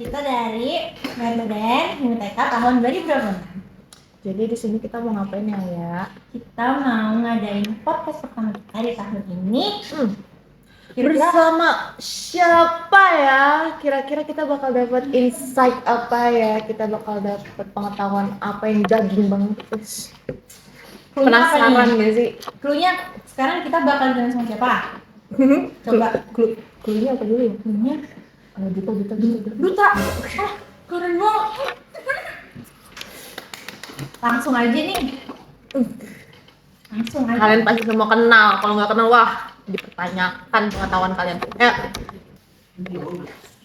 Kita dari Band MTK tahun 2026. Jadi di sini kita mau ngapain ya? Kita mau ngadain podcast pertama kita di tahun ini. Kira-kira Bersama siapa ya? Kira-kira kita bakal dapat insight apa ya? Kita bakal dapat pengetahuan apa yang daging banget guys? clue-nya apa Penasaran nih? gak sih? Clue-nya sekarang kita bakal jalan sama siapa? Coba. Clue-nya apa dulu ya? Clue-nya Duta. Duta. Ah, keren banget. Langsung aja nih. Langsung aja. Kalian pasti semua kenal. Kalau nggak kenal, wah dipertanyakan pengetahuan kalian. Ya.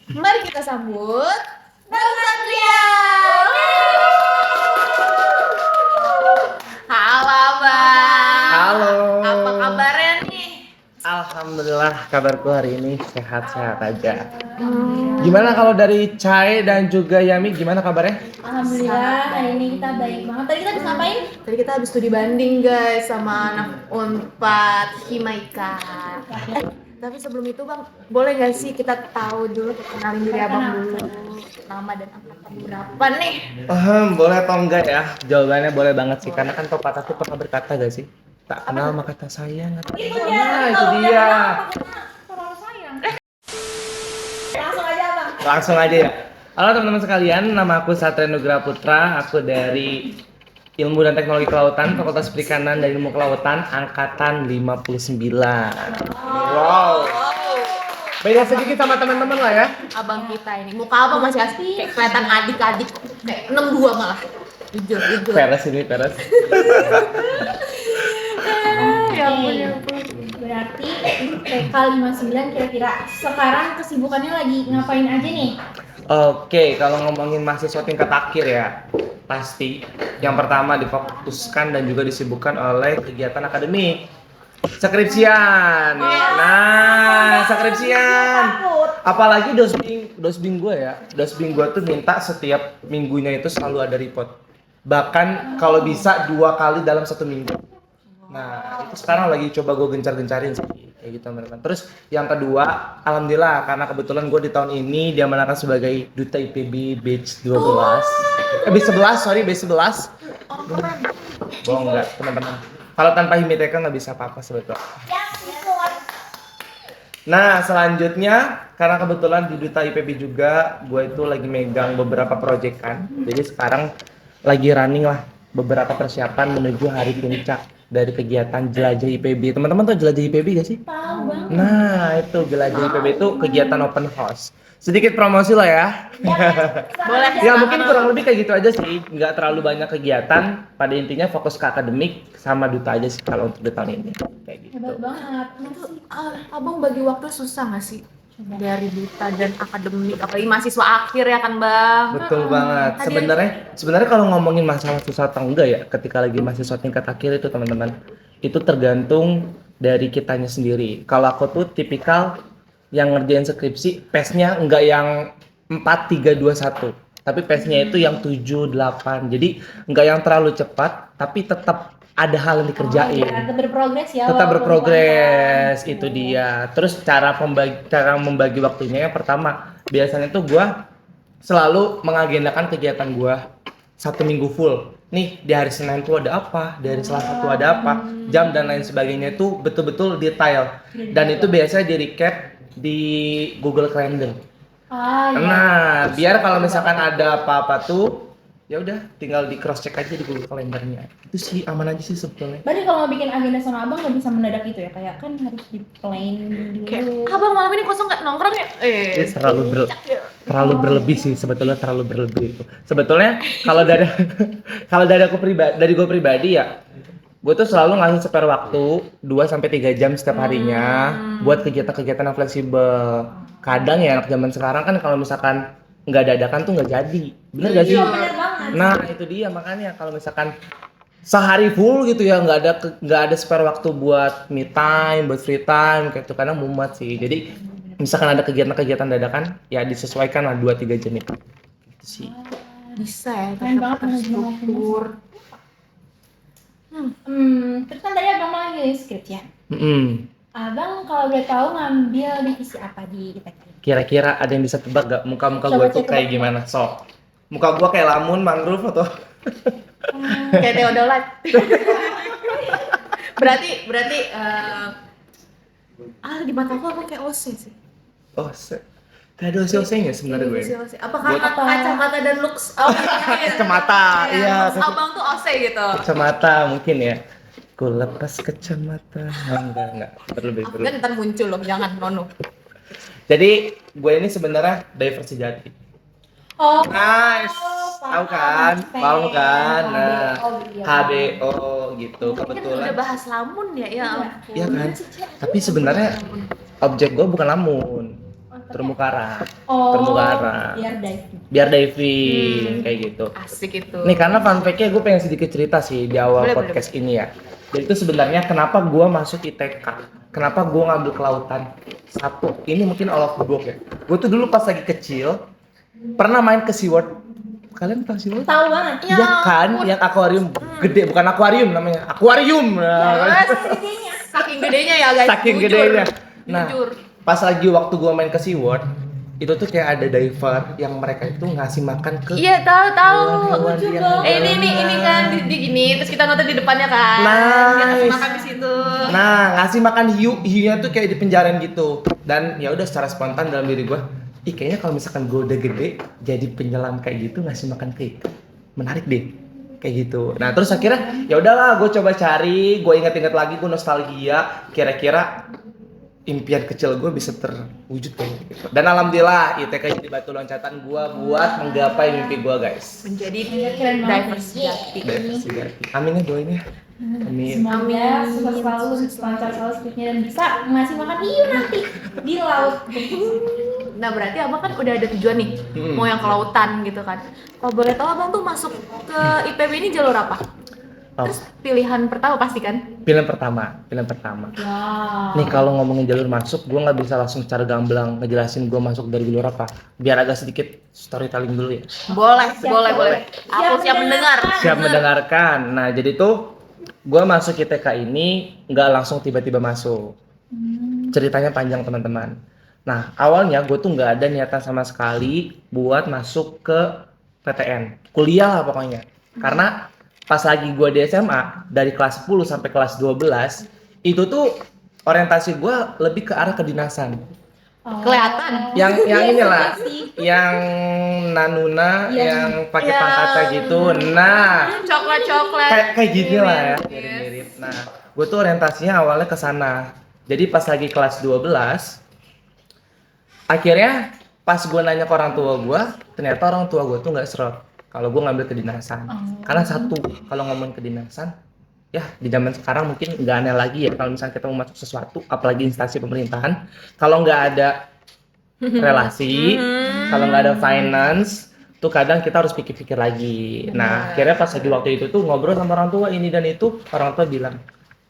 Mari kita sambut Bang Satria. Halo Bang. Halo. Apa kabarnya nih? Alhamdulillah kabarku hari ini sehat-sehat aja. Gimana kalau dari Cai dan juga Yami, gimana kabarnya? Alhamdulillah hari ini kita baik banget. Tadi kita habis ngapain? Tadi kita habis studi banding guys sama anak Unpad Himaika. Tapi sebelum itu Bang, boleh gak sih kita tahu dulu, kenalin diri Abang dulu, nama dan angkatan berapa nih? Boleh atau enggak ya? Jawabannya boleh banget sih, karena kan pepatah tuh pernah berkata gak sih? Tak kenal maka tak sayang. Itu Nah, itu dia. Terlalu sayang. Langsung aja Bang. Langsung aja ya. Halo teman-teman sekalian, nama aku Satria Nugraha Putra. Aku dari Ilmu dan Teknologi Kelautan, Fakultas Perikanan dan Ilmu Kelautan, angkatan 59. Wow. Beda sedikit sama teman-teman lah ya. Abang kita ini, muka apa masih asli? Kayak kelihatan adik-adik, kayak 62 malah. Jujur. Peres ini, peres. Ya ampun. Berarti TK 59 kira-kira sekarang kesibukannya lagi ngapain aja nih? Oke, kalau ngomongin mahasiswa tingkat akhir ya, pasti yang pertama difokuskan dan juga disibukkan oleh kegiatan akademik. Skripsian. Nah, skripsian. Apalagi dosbing gue ya. Dosbing gue tuh minta setiap minggunya itu selalu ada report. Bahkan kalau bisa 2 kali dalam 1 minggu. Nah, itu sekarang lagi coba gue gencar-gencarin sih, kayak gitu teman-teman. Terus yang kedua, alhamdulillah karena kebetulan gue di tahun ini diamanahkan sebagai Duta IPB batch 12. Batch 11. Bohong enggak, teman-teman. Kalau tanpa Himiteka nggak bisa apa-apa sebetulnya. Nah, selanjutnya karena kebetulan di Duta IPB juga, gue itu lagi megang beberapa proyekan. Jadi sekarang lagi running lah beberapa persiapan menuju hari puncak dari kegiatan Jelajah IPB. Teman-teman tahu Jelajah IPB gak sih? Tahu Bang. Nah, itu Jelajah IPB itu kegiatan open house. Sedikit promosi lah ya. Boleh. Ya mungkin kurang lebih kayak gitu aja sih. Nggak terlalu banyak kegiatan. Pada intinya fokus ke akademik sama duta aja sih kalau untuk di tahun ini. Kayak gitu. Hebat banget. Itu abang bagi waktu susah nggak sih? Dari duta dan akademik, apalagi mahasiswa akhir ya kan Bang? Betul banget. Sebenarnya kalau ngomongin masalah susah atau enggak ya, ketika lagi mahasiswa tingkat akhir itu teman-teman, itu tergantung dari kitanya sendiri. Kalau aku tuh tipikal yang ngerjain skripsi, pace-nya enggak yang 4, 3, 2, 1. Tapi pace-nya itu yang 7, 8. Jadi enggak yang terlalu cepat, tapi tetap ada hal yang dikerjain. Tetap berprogres ya. Tetap walaupun berprogres, pelan-pelan. itu dia. Terus cara membagi waktunya yang pertama, biasanya tuh gua selalu mengagendakan kegiatan gua 1 minggu full. Nih di hari Senin tuh ada apa, di hari Selasa tuh ada apa, jam dan lain sebagainya itu betul-betul detail. Dan itu biasanya di recap di Google Calendar. Iya. Nah, biar kalau misalkan ada apa-apa tuh, ya udah tinggal di cross check aja di Google Kalendernya. Itu sih aman aja sih sebetulnya. Berarti kalau mau bikin agenda sama abang nggak bisa mendadak itu ya? Kayak kan harus di plan dulu. Kayak, abang malam ini kosong nggak nongkrong ya? Itu terlalu berlebih sih sebetulnya, terlalu berlebih itu. Sebetulnya kalau dari dari gue pribadi ya, gue tuh selalu ngasih spare waktu 2 sampai 3 jam setiap harinya buat kegiatan-kegiatan yang fleksibel. Kadang ya anak zaman sekarang kan kalau misalkan nggak dadakan tuh nggak jadi, bener gak sih? Iya bener banget. Nah itu dia makanya kalau misalkan sehari full gitu ya nggak ada spare waktu buat me time, buat free time kayak itu kadang mumet sih. Jadi misalkan ada kegiatan-kegiatan dadakan ya disesuaikan lah 2-3 jam itu. Gitu sih. Bisa ya, Keren banget terstruktur. Terus kan tadi abang lagi skripsi ya. Mm-mm. Abang kalau boleh tahu ngambil divisi apa di kita ini? Kira-kira ada yang bisa tebak gak muka-muka Coba gue tuh cek kayak tebak. gimana? Sok. Muka gue kayak lamun, mangrove atau Kayak Theodolat. berarti di mata aku apa kayak OC sih? oh, kayak ada oseng-osengnya sebenarnya gue. ini. OC. Apa karena Apa? kacamata dan looks abangnya? Kacamata, iya. Looks abang tuh OC gitu. Kacamata mungkin ya. Ku lepas kacamata. Enggak. Berlebih. Aku kan ntar muncul loh, jangan nono. Jadi gue ini sebenarnya diver sejati. Oh. Nice. Tahu kan? Paham kan? Nah, HBO. HBO gitu. Kan udah Kebetulan. bahas lamun ya, ya ampun. Iya kan? Tapi sebenarnya objek gue bukan lamun, terumbu karang. Oh. Terumbu karang. Biar diving. Biar diving kayak gitu. Asik itu. Nih karena fun fact-nya gue pengen sedikit cerita sih di awal Boleh, podcast ini ya. Jadi itu sebenarnya kenapa gue masuk ITK, kenapa gue ngambil kelautan. Satu, ini mungkin all of the above ya. Gue tuh dulu pas lagi kecil pernah main ke SeaWorld. Kalian tahu SeaWorld? Tahu banget. Ya Iya kan, ampun. yang akuarium gede, bukan akuarium namanya, akuarium. Nah, Saking gedenya ya guys. saking Jujur. gedenya. Nah, Jujur. pas lagi waktu gue main ke SeaWorld, itu tuh kayak ada diver yang mereka itu ngasih makan ke Iya tahu. hewan-hewan yang Ini kan di gini, terus kita nonton di depannya kan. Dia kasih Nice. makan di situ. Nah, ngasih makan hiunya tuh kayak dipenjarain gitu. Dan ya udah secara spontan dalam diri gue, kayaknya kalau misalkan gue udah gede jadi penyelam kayak gitu ngasih makan ke ikan. Menarik deh. Kayak gitu. Nah, terus akhirnya ya udahlah gue coba cari, gue inget-inget lagi, gue nostalgia, kira-kira impian kecil gue bisa terwujud kayak gitu. Dan alhamdulillah ITK jadi batu loncatan gue buat menggapai mimpi gue, guys. Menjadi Keren banget. diver sejati. Diver sejati. Amin ya doain ya. Amin. Semoga sukses selalu, lancar selalu skripnya dan bisa ngasih makan hiu nanti di laut. Nah berarti abang kan udah ada tujuan nih, mau yang ke lautan gitu kan. Kalau boleh tahu abang tuh masuk ke IPB ini jalur apa? Oh, Terus pilihan pertama pasti kan? pilihan pertama. Wow. Nih kalau ngomongin jalur masuk, gue nggak bisa langsung secara gamblang ngejelasin gue masuk dari jalur apa. Biar agak sedikit storytelling dulu ya. Boleh. Aku siap mendengar. Siap mendengarkan. Nah jadi tuh gue masuk ITK ini nggak langsung tiba-tiba masuk. Ceritanya panjang teman-teman. Nah awalnya gue tuh nggak ada niatan sama sekali buat masuk ke PTN. Kuliah lah pokoknya. Karena pas lagi gue di SMA, dari kelas 10 sampai kelas 12, itu tuh orientasi gue lebih ke arah kedinasan. Oh. Kelihatan. Yang Iya inilah, sih. yang nanuna, Yang- yang pakai yang- pangkatnya gitu. Nah, Coklat. kayak gini lah ya, Yes. mirip-mirip. Nah, gue tuh orientasinya awalnya ke sana. Jadi pas lagi kelas 12, akhirnya pas gue nanya ke orang tua gue, ternyata orang tua gue tuh nggak serot kalau gue ngambil kedinasan. Karena satu, kalau ngomongin kedinasan, ya di zaman sekarang mungkin nggak aneh lagi ya kalau misalnya kita mau masuk sesuatu, apalagi instansi pemerintahan, kalau nggak ada relasi, kalau nggak ada finance, tuh kadang kita harus pikir-pikir lagi. Nah, akhirnya pas lagi waktu itu tuh ngobrol sama orang tua ini dan itu, orang tua bilang,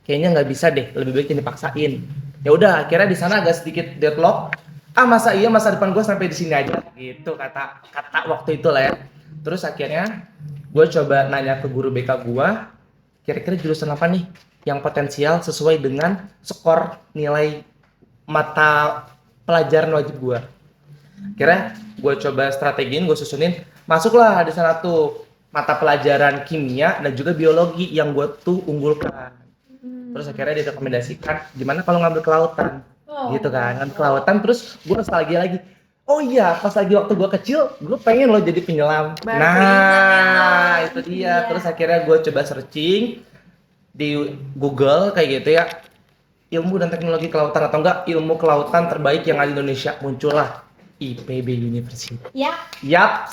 kayaknya nggak bisa deh, lebih baik ini dipaksain. Ya udah, akhirnya di sana agak sedikit deadlock. Masa iya masa depan gue sampai di sini aja, gitu kata waktu itu lah ya. Terus akhirnya gue coba nanya ke guru BK gue, kira-kira jurusan apa nih yang potensial sesuai dengan skor nilai mata pelajaran wajib gue. Akhirnya gue coba strategiin, gue susunin, masuklah di sana tuh mata pelajaran kimia dan juga biologi yang gue tuh unggulkan. Terus akhirnya direkomendasikan gimana kalau ngambil kelautan, gitu kan, ngambil kelautan. Terus gue nostalgia lagi. Oh iya, pas lagi waktu gue kecil, gue pengen loh jadi penyelam. Baru Nah, ingat itu dia. Iya. Terus akhirnya gue coba searching di Google kayak gitu ya, ilmu dan teknologi kelautan atau enggak ilmu kelautan terbaik yang ada di Indonesia. Muncullah IPB University. Ya. Yap.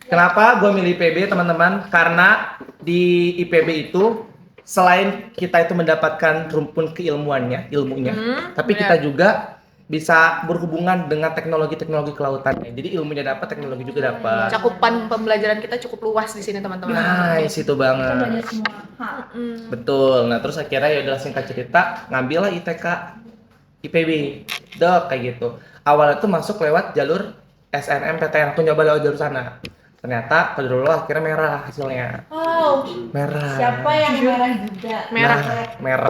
Kenapa gue milih IPB teman-teman? Karena di IPB itu selain kita itu mendapatkan rumpun keilmuannya, ilmunya, tapi kita juga bisa berhubungan dengan teknologi-teknologi kelautannya. Jadi ilmunya dapat, teknologi juga dapat. Cakupan pembelajaran kita cukup luas di sini teman-teman. Nice itu Kita banget. belajar semua hal. Betul. Nah, terus akhirnya ya udah singkat cerita, ngambillah ITK IPB. Dok kayak gitu. Awalnya tuh masuk lewat jalur SNMPTN, aku nyoba lewat jalur sana. Ternyata Qadarullah akhirnya merah hasilnya. Wow, Merah. siapa yang merah juga? Merah. Nah,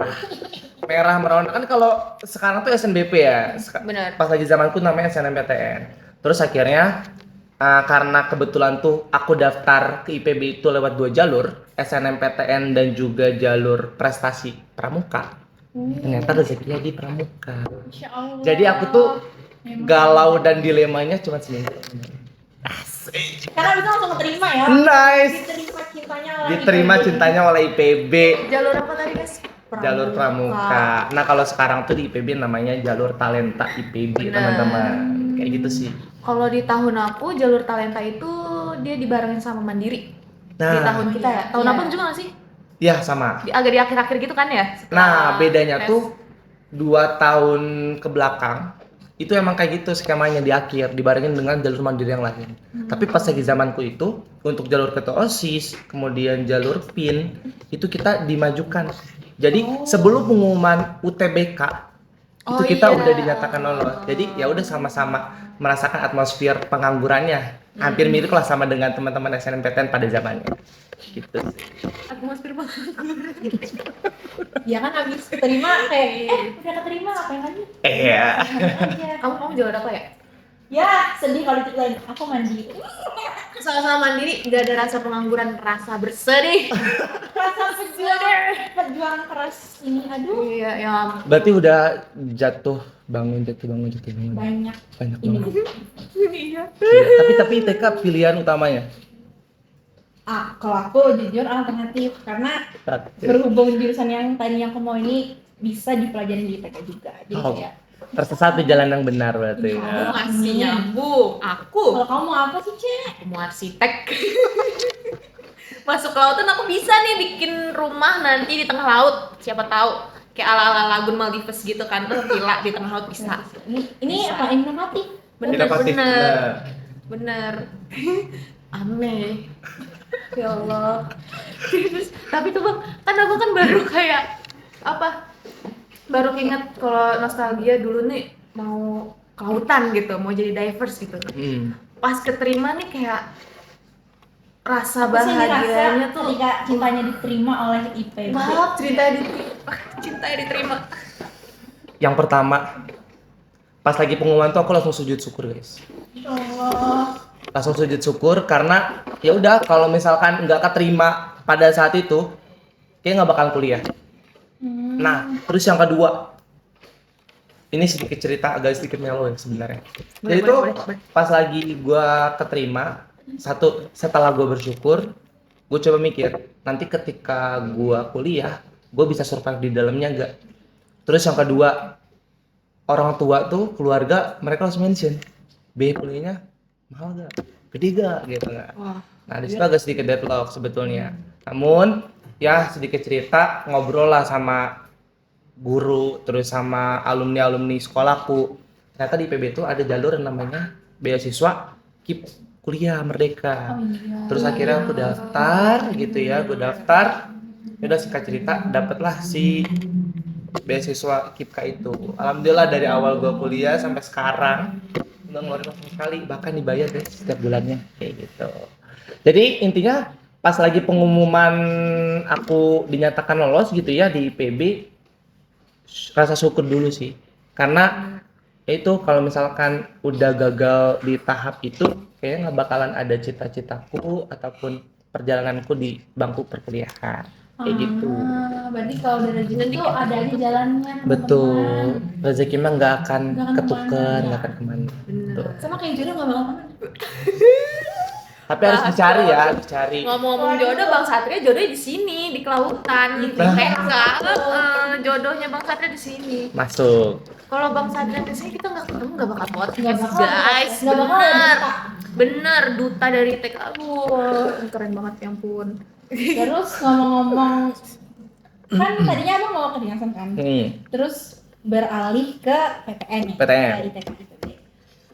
merah merona kan kalau sekarang tuh SNBP ya. Bener. Pas lagi zamanku namanya SNMPTN. Terus akhirnya karena kebetulan tuh aku daftar ke IPB itu lewat 2 jalur, SNMPTN dan juga jalur prestasi pramuka. Ternyata rezekinya di pramuka. Insya Allah. Jadi aku tuh galau dan dilemanya cuma seminggu. Karena bisa langsung keterima ya. Nice. Diterima cintanya oleh IPB. Jalur apa tadi guys? Jalur pramuka. Nah kalau sekarang tuh di IPB namanya jalur talenta IPB Bener. teman-teman. Kayak gitu sih. Kalau di tahun aku jalur talenta itu dia dibarengin sama Mandiri. Di Nah, tahun kita ya. Tahun Iya. abang juga nggak sih? ya sama. Agak di akhir-akhir gitu kan ya? Nah bedanya tes. tuh 2 tahun ke belakang itu emang kayak gitu skemanya di akhir dibarengin dengan jalur mandiri yang lain. Tapi pas lagi zamanku itu untuk jalur ketua OSIS, kemudian jalur PIN itu kita dimajukan. Jadi sebelum pengumuman UTBK itu Oh, kita iya. udah dinyatakan lolos. Jadi ya udah sama-sama merasakan atmosfer penganggurannya. Hampir mirip lah sama dengan teman-teman SNMPTN pada zamannya. Gitu. Atmosfer banget. Ya kan habis keterima kayak udah keterima ngapain lagi? Iya. Aja. Kamu jalur apa ya? Ya sedih kalau diceritain. Aku mandi. Sama-sama Mandiri nggak ada rasa pengangguran, rasa bersedih. Rasa perjuangan keras ini, aduh Iya, ya. Berarti udah jatuh bangun. banyak Banyak ini. banget. Iya. Iya, tapi ITK pilihan utamanya. Kalau aku jujur alternatif karena berhubung jurusan yang tadi yang aku mau ini bisa dipelajari di ITK juga. Jadi Oh. kayak Tersesat di jalan yang benar berarti. Iya. Ya. Masih nyambung. Aku kalau kamu mau apa sih, Cek? mau arsitek. Masuk lautan aku bisa nih bikin rumah nanti di tengah laut. Siapa tahu kayak ala-ala lagun Maldives gitu kan, villa di tengah laut bisa. Ini Bisa. apa inovatif? Inovatif, Bener. Aneh. Ya Allah. Terus, tapi tuh bang, kan abang kan baru kayak apa? Baru ingat kalau nostalgia dulu nih mau ke lautan gitu, mau jadi divers gitu. Pas keterima nih kayak rasa Apa sih yang bahagianya dirasa tuh ketika cintanya diterima oleh IPB? maaf cinta diterima. Yang pertama, pas lagi pengumuman tuh aku langsung sujud syukur guys. Ya Allah. Langsung sujud syukur karena ya udah kalau misalkan nggak keterima pada saat itu, kayak nggak bakal kuliah. Nah, terus yang kedua, ini sedikit cerita agak sedikit melo ya sebenarnya. Jadi Boleh, tuh boleh. pas lagi gua keterima, setelah gua bersyukur, gua coba mikir nanti ketika gua kuliah, gua bisa survive di dalamnya nggak? Terus yang kedua, orang tua tuh keluarga mereka langsung mention, biaya kuliahnya mahal gak? Gede gak? Gitu nggak? Wah, Nah disitu agak sedikit deadlock sebetulnya. Namun ya sedikit cerita ngobrol lah sama guru terus sama alumni sekolahku. Ternyata di IPB itu ada jalur yang namanya beasiswa KIP kuliah merdeka. Oh iya. Terus akhirnya aku daftar gitu ya, gue daftar. Ya udah singkat cerita dapatlah si beasiswa KIPK itu. Alhamdulillah dari awal gue kuliah sampai sekarang nggak ngeluarin uang sama sekali, bahkan dibayar deh setiap bulannya kayak gitu. Jadi intinya pas lagi pengumuman aku dinyatakan lolos gitu ya di IPB, rasa syukur dulu sih. Karena ya itu kalau misalkan udah gagal di tahap itu, kayaknya nggak bakalan ada cita-citaku ataupun perjalananku di bangku perkuliahan. Kayak gitu. Berarti kalau udah rezeki itu ada aja jalannya. teman-teman. Betul. Rezeki mah nggak akan Nggak akan ketuker, kemana. nggak akan kemana. Betul. Sama kayak jodoh nggak bakal kemana. Tapi harus dicari ya, dicari. ngomong-ngomong jodoh, Bang Satria jodohnya di sini, di kelautan, di TK. Jodohnya Bang Satria di sini. Masuk. Kalau Bang Satria di sini kita nggak ketemu, nggak bakal Nggak podcast bakal guys. nggak bakal ada Bener, duta. bener duta dari TK. Keren banget ya ampun. Terus ngomong-ngomong, kan tadinya abang mau ke Dingasan kan, terus beralih ke PTN ya, PTN. ke ITK IPB.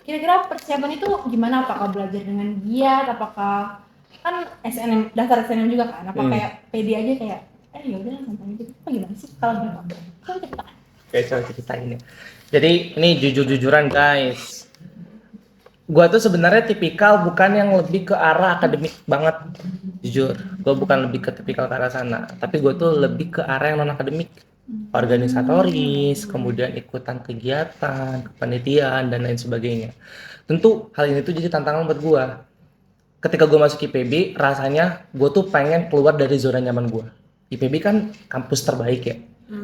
Kira-kira persiapan itu gimana? Apakah belajar dengan giat? Apakah kan SNM, daftar SNM juga kan? Apa kayak pede aja kayak, ya udah santai aja. Apa gimana sih kalau gitu? Coba ceritakan. Oke, coba ceritain ya. Jadi ini jujur-jujuran guys. Gua tuh sebenarnya tipikal bukan yang lebih ke arah akademik banget, jujur. Gua bukan lebih ke tipikal ke arah sana, tapi gua tuh lebih ke arah yang non akademik, organisatoris, kemudian ikutan kegiatan, kepanitiaan dan lain sebagainya. Tentu hal ini tuh jadi tantangan buat gua. Ketika gua masuk IPB, rasanya gua tuh pengen keluar dari zona nyaman gua. IPB kan kampus terbaik ya,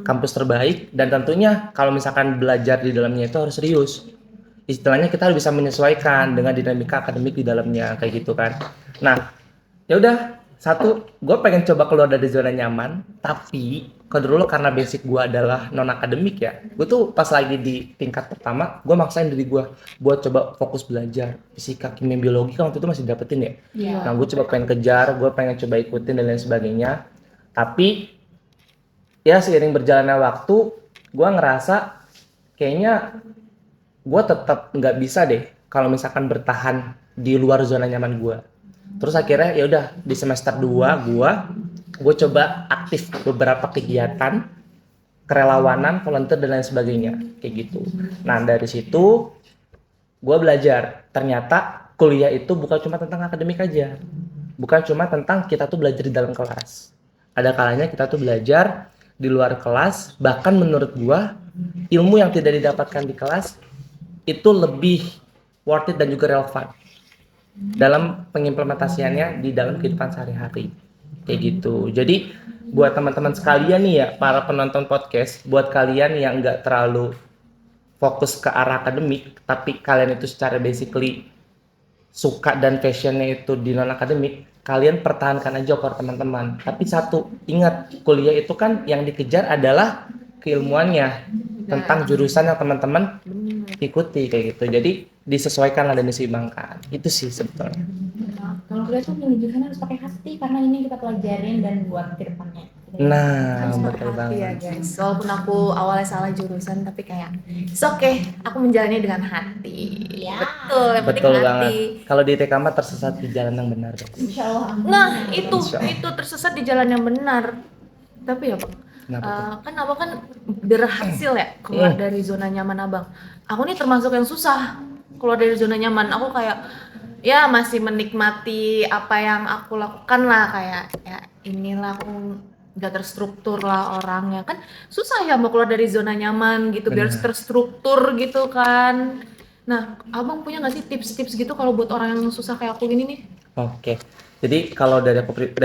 kampus terbaik dan tentunya kalau misalkan belajar di dalamnya itu harus serius. Istilahnya kita harus bisa menyesuaikan dengan dinamika akademik di dalamnya kayak gitu kan. Nah, ya udah satu, gue pengen coba keluar dari zona nyaman, tapi kalau dulu karena basic gue adalah non akademik ya, gue tuh pas lagi di tingkat pertama, gue maksain diri gue buat coba fokus belajar fisika, kimia, biologi kan waktu itu masih dapetin ya. Iya. Nah, gue coba pengen kejar, gue pengen coba ikutin dan lain sebagainya. Tapi ya seiring berjalannya waktu, gue ngerasa kayaknya gue tetap nggak bisa deh kalau misalkan bertahan di luar zona nyaman gue. Terus akhirnya ya udah di semester 2 gue coba aktif beberapa kegiatan kerelawanan, volunteer dan lain sebagainya kayak gitu. Nah dari situ gue belajar ternyata kuliah itu bukan cuma tentang akademik aja, bukan cuma tentang kita tuh belajar di dalam kelas. Ada kalanya kita tuh belajar di luar kelas, bahkan menurut gue ilmu yang tidak didapatkan di kelas itu lebih worth it dan juga relevan dalam pengimplementasiannya di dalam kehidupan sehari-hari kayak gitu. Jadi buat teman-teman sekalian nih ya, para penonton podcast, buat kalian yang nggak terlalu fokus ke arah akademik tapi kalian itu secara basically suka dan passionnya itu di non akademik, kalian pertahankan aja core teman-teman. Tapi satu, ingat kuliah itu kan yang dikejar adalah keilmuannya tentang jurusan yang teman-teman ikuti kayak gitu. Jadi disesuaikan lah dan diseimbangkan. Itu sih sebetulnya. Nah, kalau kuliah tuh milih jurusan harus pakai hati karena ini kita pelajarin dan buat ke depannya. Nah, Harus betul berhati ya banget. guys. Walaupun aku awalnya salah jurusan tapi kayak it's okay, aku menjalani dengan hati. Ya. Betul, yang penting Betul hati. banget. Kalau di TK mah tersesat di jalan yang benar, guys. Insya Allah. Nah, itu Insya Allah. itu tersesat di jalan yang benar. Tapi ya, Bang, Kenapa tuh? kan Abang kan berhasil ya keluar dari zona nyaman Abang. Aku nih termasuk yang susah keluar dari zona nyaman. Aku kayak ya masih menikmati apa yang aku lakukan lah, kayak ya inilah aku nggak terstruktur lah orangnya, kan susah ya mau keluar dari zona nyaman gitu biar Benar. terstruktur gitu kan. Nah, Abang punya nggak sih tips-tips gitu kalau buat orang yang susah kayak aku gini nih? Oke. Jadi kalau dari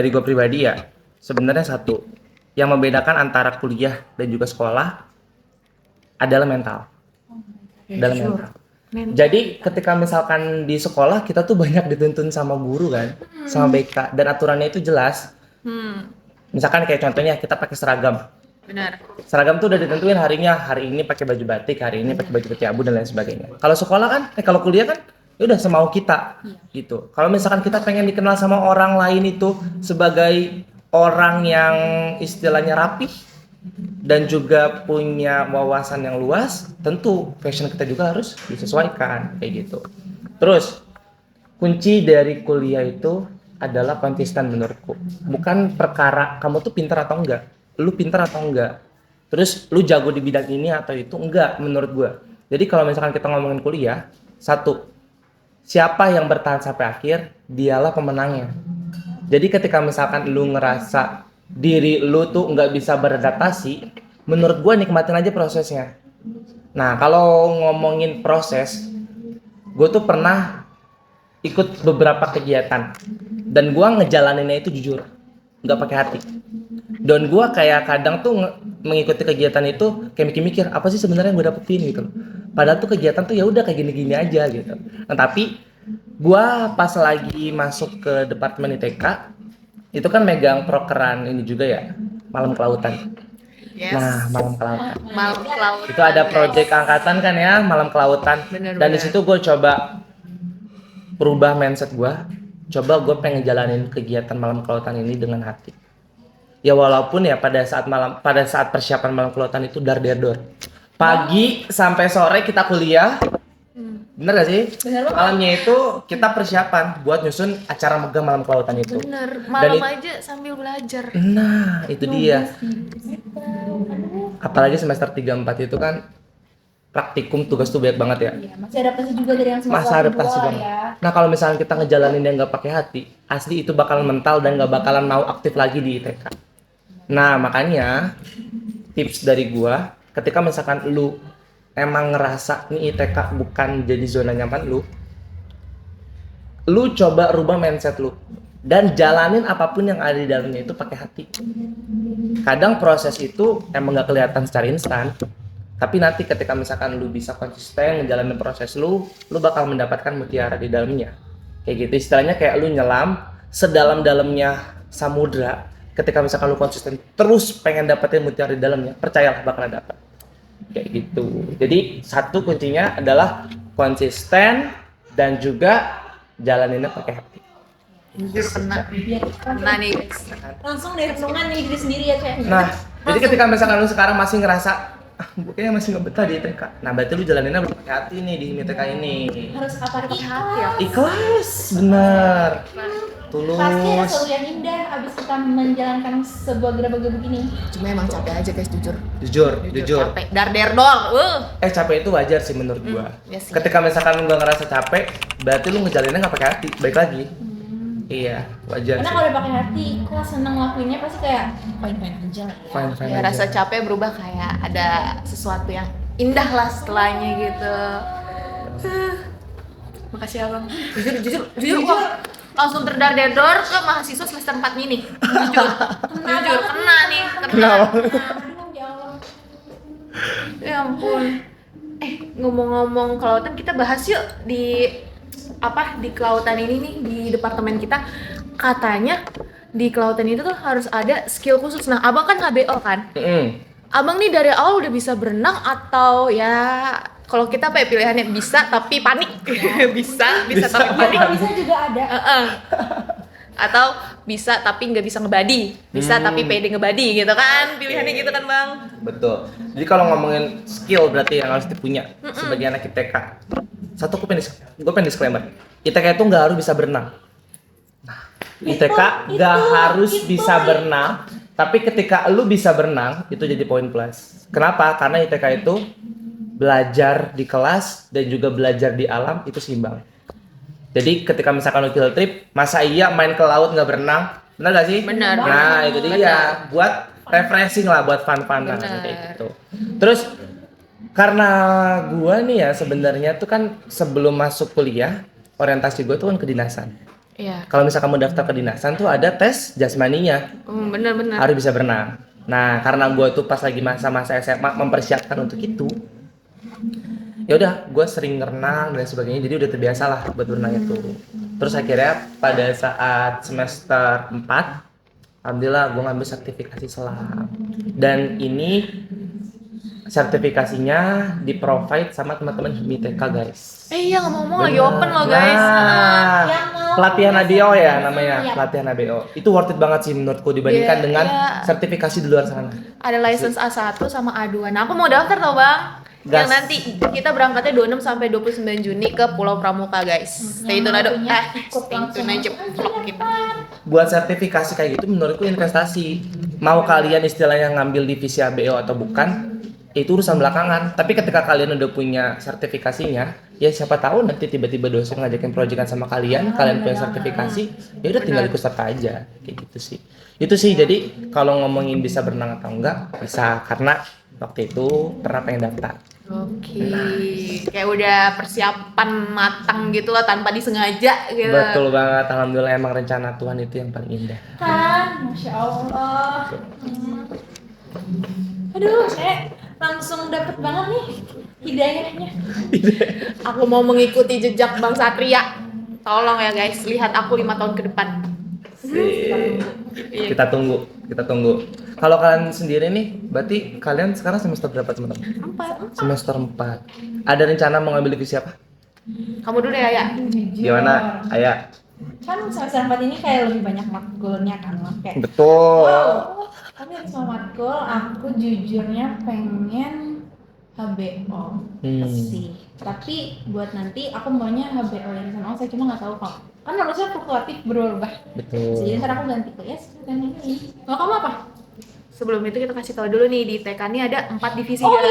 gue pribadi ya, sebenarnya satu yang membedakan antara kuliah dan juga sekolah adalah mental. Dalam Sure. mental. Mental. Jadi ketika misalkan di sekolah kita tuh banyak dituntun sama guru kan, sama BK dan aturannya itu jelas. Misalkan kayak contohnya kita pakai seragam. Benar. Seragam tuh udah ditentuin harinya, hari ini pakai baju batik, hari ini pakai baju putih abu dan lain sebagainya. Kalau sekolah kan, kalau kuliah kan ya udah semau kita gitu. Kalau misalkan kita pengen dikenal sama orang lain itu sebagai orang yang istilahnya rapih dan juga punya wawasan yang luas, tentu fashion kita juga harus disesuaikan kayak gitu. Terus kunci dari kuliah itu adalah konsisten menurutku. Bukan perkara kamu tuh pintar atau enggak, lu pintar atau enggak. Terus lu jago di bidang ini atau itu enggak menurut gua. Jadi kalau misalkan kita ngomongin kuliah, satu, siapa yang bertahan sampai akhir, dialah pemenangnya. Jadi ketika misalkan lu ngerasa diri lu tuh nggak bisa beradaptasi, menurut gue nikmatin aja prosesnya. Nah kalau ngomongin proses, gue tuh pernah ikut beberapa kegiatan dan gue ngejalaninnya itu jujur, nggak pakai hati. Dan gue kayak kadang tuh mengikuti kegiatan itu kayak mikir-mikir apa sih sebenarnya yang gue dapetin gitu. Padahal tuh kegiatan tuh ya udah kayak gini-gini aja gitu. Nah tapi gue pas lagi masuk ke departemen ITK itu kan megang prokeran ini juga ya, malam kelautan. Yes. Nah malam kelautan Malam kelautan. itu ada proyek angkatan kan ya, malam kelautan. Bener, Dan di bener. situ gue coba berubah mindset gue, coba gue pengen jalanin kegiatan malam kelautan ini dengan hati. Ya walaupun ya pada saat persiapan malam kelautan itu dar dor. Pagi sampai sore kita kuliah. Bener gak sih? Bener banget. Malamnya itu kita persiapan buat nyusun acara megang malam kelautan itu. Bener, malam Dan aja sambil belajar. Nah, itu dia. Apalagi semester 3 4 itu kan praktikum tugas tuh banyak banget ya. Iya, masih adaptasi juga dari yang semester Masa adaptasi kedua banget. ya. Nah kalau misalnya kita ngejalanin yang nggak pakai hati, asli itu bakalan mental dan nggak bakalan mau aktif lagi di ITK. Nah makanya tips dari gua, ketika misalkan lu emang ngerasa nih ITK bukan jadi zona nyaman lu coba rubah mindset lu dan jalanin apapun yang ada di dalamnya itu pakai hati. Kadang proses itu emang nggak kelihatan secara instan, tapi nanti ketika misalkan lu bisa konsisten ngejalanin proses lu bakal mendapatkan mutiara di dalamnya. Kayak gitu istilahnya, kayak lu nyelam sedalam-dalamnya samudra. Ketika misalkan lu konsisten terus pengen dapetin mutiara di dalamnya, percayalah bakal dapat. Kayak gitu. Jadi satu kuncinya adalah konsisten dan juga jalaninnya pakai hati. Jujur kena Biar nih guys. langsung dari renungan nih diri sendiri ya, Cek. Nah, jadi ketika misalkan lu sekarang masih ngerasa gue kayaknya masih nggak betah di ITK. Nah, berarti lu jalaninnya pakai hati nih di ITK ini. Harus apa Pakai hati ya. Ikhlas, bener. Pasti ada Tulus. sesuatu yang indah abis kita menjalankan sebuah gerabah begini. Cuma emang capek aja guys, jujur. Jujur. Capek. Dar dor. Capek itu wajar sih menurut gua. Iya sih. Ketika misalkan lu nggak ngerasa capek, berarti lu ngejalaninnya nggak pakai hati. Baik lagi. Iya, wajar Karena sih. kalau udah pakai hati, ikhlas, seneng ngelakuinnya pasti kayak fine aja lah ya. Fine Ya aja. rasa capek berubah kayak ada sesuatu yang indah lah setelahnya gitu. Makasih abang. Jujur wah, langsung terdar-dedor ke mahasiswa semester 4 mini. Jujur kena nih. Kenapa? Aduh, ya Allah. Ya ampun. Ngomong-ngomong kelautan, kita bahas yuk di kelautan ini nih, di departemen kita. Katanya di kelautan itu tuh harus ada skill khusus. Nah, abang kan HBO kan? Abang nih dari awal udah bisa berenang atau ya kalau kita apa ya pilihannya bisa tapi panik. bisa tapi panik. Kalau bisa juga ada. Atau bisa tapi nggak bisa ngebadi. Bisa tapi pede ngebadi gitu kan. Pilihannya gitu kan, Bang. Betul. Jadi kalau ngomongin skill berarti yang harus dipunya sebagai anak ITK. Satu gue pengen disclaimer. ITK itu nggak harus bisa berenang. ITK nggak harus bisa berenang, tapi ketika lu bisa berenang itu jadi poin plus. Kenapa? Karena ITK itu belajar di kelas dan juga belajar di alam itu seimbang. Jadi ketika misalkan lu field trip, masa iya main ke laut nggak berenang? Benar gak sih? Benar. Nah itu dia, buat refreshing lah, buat fun-funan Benar. kayak gitu. Terus karena gua nih ya sebenarnya tuh kan sebelum masuk kuliah, orientasi gua tuh kan kedinasan. Iya. Kalau misalkan mau daftar kedinasan tuh ada tes jasmaninya, Bener. harus bisa berenang. Nah karena gua tuh pas lagi masa-masa SMA mempersiapkan untuk itu, ya udah gue sering renang dan sebagainya, jadi udah terbiasa lah buat berenang itu. Terus akhirnya pada saat semester 4 alhamdulillah gue ngambil sertifikasi selam, dan ini sertifikasinya di provide sama teman-teman HIMITK guys. Iya, ngomong-ngomong lagi open loh guys. Nah, Yang mau pelatihan punya ABO ya sertifikasi, namanya, iya. pelatihan ABO itu worth it banget sih menurutku dibandingkan Iya, dengan iya. sertifikasi di luar sana. Ada license A1 sama A2. Nah, aku mau daftar tau, Bang. Yang Gas. nanti kita berangkatnya 26 sampai 29 Juni ke Pulau Pramuka, guys. Stay tune aja. Stay tune aja vlog kita. Buat sertifikasi kayak gitu menurutku investasi. Mau kalian istilahnya ngambil divisi ABO atau bukan, itu urusan belakangan. Tapi ketika kalian udah punya sertifikasinya, ya siapa tahu nanti tiba-tiba dosen ngajakin proyekan sama kalian, kalian punya sertifikasi, ya udah tinggal ikut serta aja, kayak gitu sih. Itu sih. Jadi kalau ngomongin bisa berenang atau enggak, bisa, karena waktu itu pernah pengen daftar. Oke. Kayak udah persiapan matang gitu lah tanpa disengaja gitu. Betul banget, alhamdulillah emang rencana Tuhan itu yang paling indah. Kan, Masya Allah. Aduh, saya langsung dapet banget nih hidayahnya. Aku mau mengikuti jejak Bang Satria. Tolong ya guys, lihat aku 5 tahun ke depan. Kita tunggu. Kalau kalian sendiri nih, berarti kalian sekarang semester berapa teman-teman? 4. Semester 4. Ada rencana mau ngambil divisi apa? Kamu dulu ya, ya. Gimana? Ayah. Kan semester 4 ini kayak lebih banyak matkulnya kan, kayak Betul. wow, tapi harus sama matkul, aku jujurnya pengen HBO sih. Tapi buat nanti aku maunya HBO yang sama saya, cuma nggak tahu kok. Kan harusnya fluktuatif berubah. Betul. Jadi ntar aku ganti ke yes dan ini. Kalau kamu apa? sebelum itu kita kasih tahu dulu nih di TK ini ada 4 divisi Oh guys.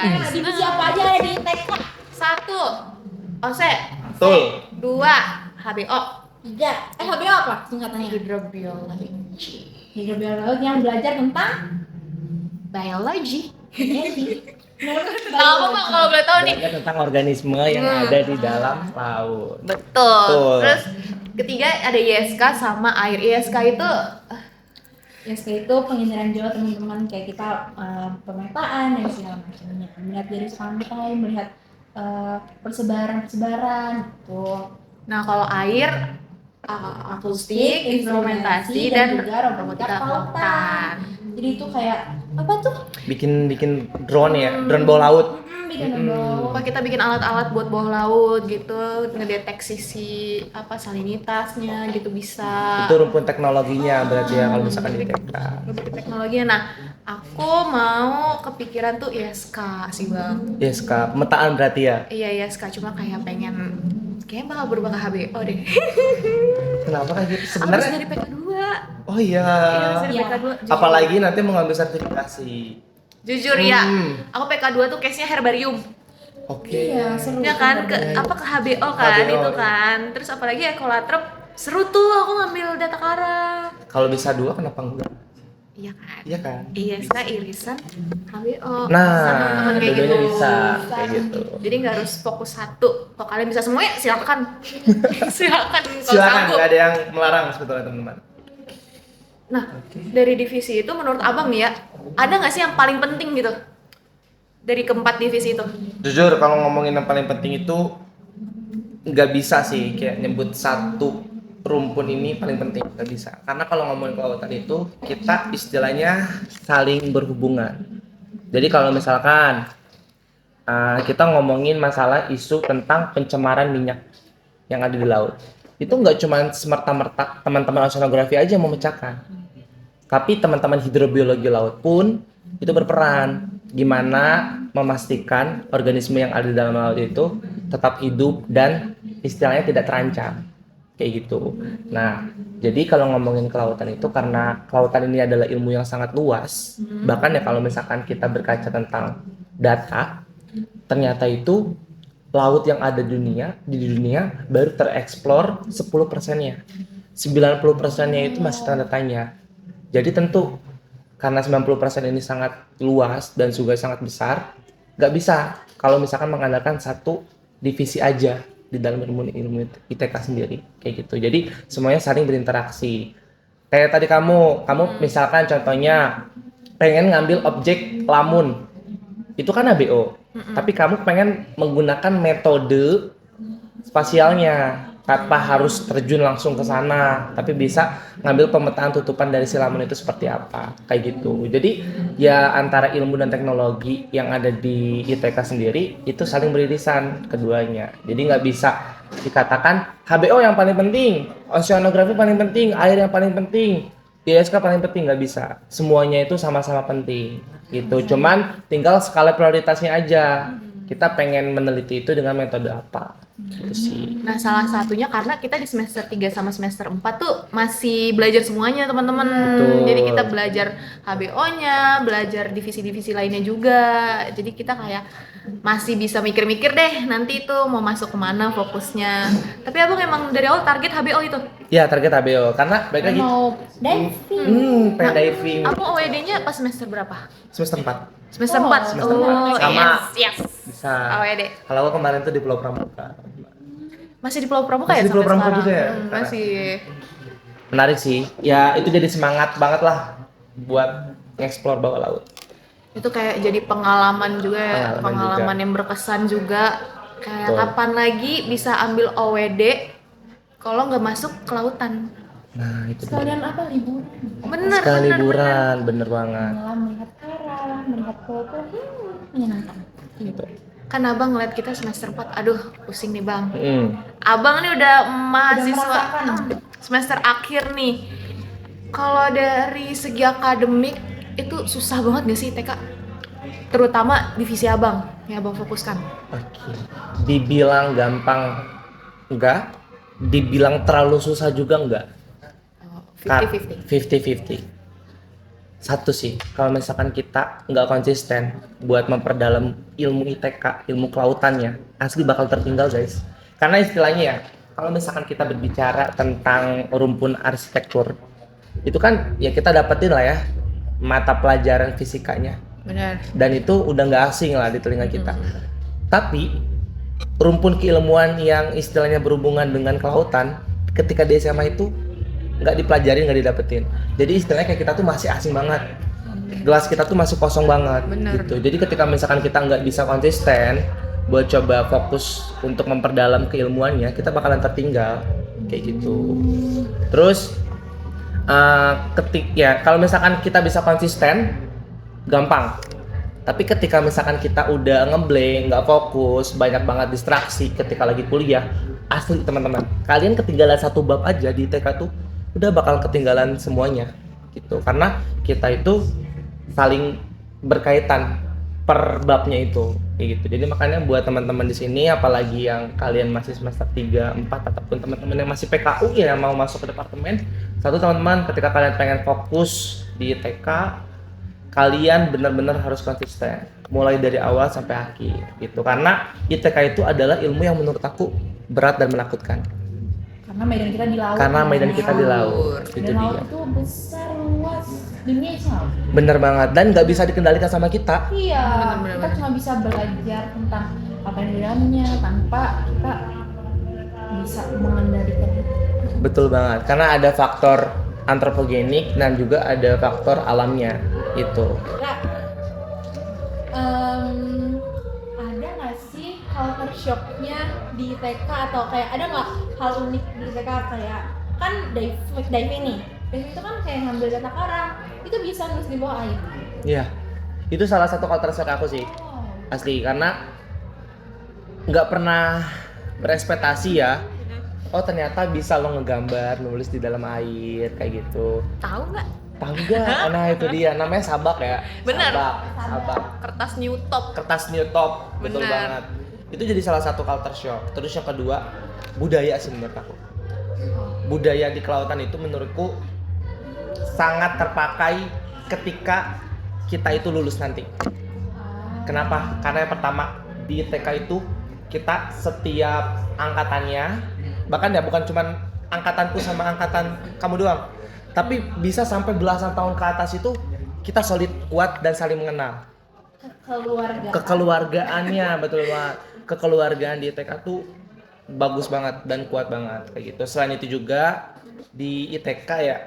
iya, divisi apa aja ada di TK? 1 OSE, Betul. 2 HBO, 3. HBO apa singkatannya? hidrobiologi. Hidrobiologi yang belajar tentang Biology. energi. Tahu bang kalau boleh tahu nih. Belajar tentang organisme yang ada di dalam laut. Betul. Betul. Terus ketiga ada ISK sama air. ISK itu ISK itu penginderaan jiwa teman-teman kayak kita pemetaan dan segala macamnya. Melihat dari pantai, melihat persebaran gitu. nah kalau air akustik, instrumentasi dan juga robotika kelautan. Jadi itu kayak apa tuh? Bikin drone ya, drone bawah laut. Bikin bawah. Apa kita bikin alat-alat buat bawah laut gitu, ngedeteksi si salinitasnya gitu bisa. Itu rumpun teknologinya berarti ya kalau misalkan di TK. Lebih teknologinya. Nah, aku mau kepikiran tuh ISK sih bang. Yes kak, pemetaan berarti ya. Iya ISK, cuma kayak pengen kayaknya bakal berubah ke HBO deh. Kenapa kayak gitu? Abis Sebenarnya. dari PK 2. Oh iya. Iya, abis dari Iya. PK 2. Apalagi nanti mau ngambil sertifikasi. Jujur ya, Hmm. aku PK 2 tuh case-nya herbarium. Oke. Iya, seru. Ya kan, ke HBO kan HBO, itu iya. kan. Terus apalagi ekolatrop seru tuh aku ngambil data kara. Kalau bisa 2 kenapa enggak? Iya kan. Iya kan? ISK irisan HBO. Nah, Teman-teman kayak dua-duanya gitu. bisa kayak gitu. Jadi nggak harus fokus satu. Kalau kalian bisa semua ya silakan. silakan kalau Silakan, sanggup. nggak ada yang melarang sebetulnya teman-teman. Nah, dari divisi itu menurut abang nih ya, ada nggak sih yang paling penting gitu? Dari keempat divisi itu? Jujur kalau ngomongin yang paling penting itu nggak bisa sih kayak nyebut satu rumpun ini paling penting, nggak bisa. Karena kalau ngomongin kelautan itu kita istilahnya saling berhubungan. Jadi kalau misalkan kita ngomongin masalah isu tentang pencemaran minyak yang ada di laut, itu nggak cuma semerta-merta teman-teman oceanografi aja yang memecahkan, tapi teman-teman hidrobiologi laut pun itu berperan gimana memastikan organisme yang ada di dalam laut itu tetap hidup dan istilahnya tidak terancam kayak gitu. Nah, jadi kalau ngomongin kelautan itu karena kelautan ini adalah ilmu yang sangat luas, bahkan ya kalau misalkan kita berkaca tentang data, ternyata itu laut yang ada di dunia baru tereksplor 10%-nya. 90%-nya itu masih tanda tanya. Jadi tentu karena 90% ini sangat luas dan juga sangat besar, nggak bisa kalau misalkan mengandalkan satu divisi aja di dalam ilmu ITK sendiri kayak gitu. Jadi semuanya saling berinteraksi. Kayak tadi kamu misalkan contohnya pengen ngambil objek lamun, itu kan HBO. Tapi kamu pengen menggunakan metode spasialnya tanpa harus terjun langsung ke sana, tapi bisa ngambil pemetaan tutupan dari si lamun itu seperti apa, kayak gitu. Jadi ya antara ilmu dan teknologi yang ada di ITK sendiri itu saling beririsan keduanya. Jadi nggak bisa dikatakan HBO yang paling penting, oceanografi paling penting, air yang paling penting, ISK paling penting, nggak bisa. Semuanya itu sama-sama penting, gitu. Cuman tinggal skala prioritasnya aja. Kita pengen meneliti itu dengan metode apa, gitu sih. Nah, salah satunya karena kita di semester 3 sama semester 4 tuh masih belajar semuanya, teman-teman. Betul. Jadi kita belajar HBO-nya, belajar divisi-divisi lainnya juga. Jadi kita kayak masih bisa mikir-mikir deh nanti itu mau masuk kemana fokusnya. Tapi abang emang dari awal target HBO itu? Ya target HBO, karena baik lagi. Mau diving. Pengen diving. Abang OED-nya pas semester berapa? Semester 4 Semester Oh, 4? semester 4. Sama. Yes. bisa. OED. Kalau aku kemarin tuh di Pulau Pramuka. Masih di Pulau Pramuka Masih ya di Pulau sampai Pramuka sekarang? juga ya? Masih. Menarik sih. Ya itu jadi semangat banget lah buat nge-explore bawah laut. Itu kayak jadi pengalaman juga ya, Pengalaman yang berkesan juga. Kayak Betul. kapan lagi bisa ambil OWD kalau nggak masuk ke lautan. Nah itu dia. Sekalian apa liburan? Bener, Sekali bener, liburan, bener banget. Malam melihat karang, melihat foto, menyenangkan. Gitu. Kan abang ngeliat kita semester 4, aduh pusing nih bang. Mm. Abang nih udah mahasiswa merasakan. semester akhir nih. Kalau dari segi akademik itu susah banget gak sih TK? Terutama divisi abang yang abang fokuskan. Oke. Dibilang gampang enggak, dibilang terlalu susah juga enggak. 50-50. 50-50. Satu sih, kalau misalkan kita nggak konsisten buat memperdalam ilmu ITK, ilmu kelautannya, asli bakal tertinggal guys. Karena istilahnya ya, kalau misalkan kita berbicara tentang rumpun arsitektur, itu kan ya kita dapetin lah ya mata pelajaran fisikanya, Benar. dan itu udah nggak asing lah di telinga kita. Tapi rumpun keilmuan yang istilahnya berhubungan dengan kelautan, ketika di SMA itu nggak dipelajarin, nggak didapetin. Jadi istilahnya kayak kita tuh masih asing banget, gelas kita tuh masih kosong banget. Bener. Gitu. Jadi ketika misalkan kita nggak bisa konsisten buat coba fokus untuk memperdalam keilmuannya, kita bakalan tertinggal kayak gitu. Terus kalau misalkan kita bisa konsisten, gampang. Tapi ketika misalkan kita udah ngeblank, nggak fokus, banyak banget distraksi ketika lagi kuliah, asli teman-teman, kalian ketinggalan satu bab aja di TK tuh udah bakal ketinggalan semuanya gitu. Karena kita itu saling berkaitan per babnya itu kayak gitu. Jadi makanya buat teman-teman di sini, apalagi yang kalian masih semester 3, 4 ataupun teman-teman yang masih PKU ya yang mau masuk ke departemen, satu teman-teman, ketika kalian pengen fokus di TK, kalian benar-benar harus konsisten mulai dari awal sampai akhir gitu. Karena ITK itu adalah ilmu yang menurut aku berat dan menakutkan. Karena medan kita di laut. Karena medan kan. kita di laut, Dan itu laut dia. itu besar, luas, dunia sama. Bener banget, dan nggak bisa dikendalikan sama kita. Iya, Bener-bener. kita cuma bisa belajar tentang apa yang di dalamnya tanpa kita bisa mengendalikan itu. Betul banget, karena ada faktor antropogenik dan juga ada faktor alamnya itu. Kak, ada nggak sih culture shocknya di TK atau kayak ada nggak hal unik di TK kayak kan diving nih, diving itu kan kayak ngambil data karang, itu bisa nulis di bawah air. Iya, itu salah satu culture shock aku sih, Oh. asli, karena nggak pernah berekspektasi ya. Oh ternyata bisa lo ngegambar, nulis di dalam air kayak gitu. Tahu nggak? Tahu gak? Nah itu dia, namanya sabak ya. Bener. Sabak. Kertas new top. Kertas new top, betul Bener. banget. Itu jadi salah satu culture shock. Terus yang kedua, budaya sih menurut aku. Budaya di kelautan itu menurutku sangat terpakai ketika kita itu lulus nanti. Kenapa? Karena yang pertama, di TK itu kita setiap angkatannya, bahkan ya bukan cuman angkatanku sama angkatan kamu doang, tapi bisa sampai belasan tahun ke atas itu kita solid, kuat, dan saling mengenal. Kekeluargaannya, betul banget. Kekeluargaan di TK tuh bagus banget dan kuat banget kayak gitu. Selain itu juga di ITK ya,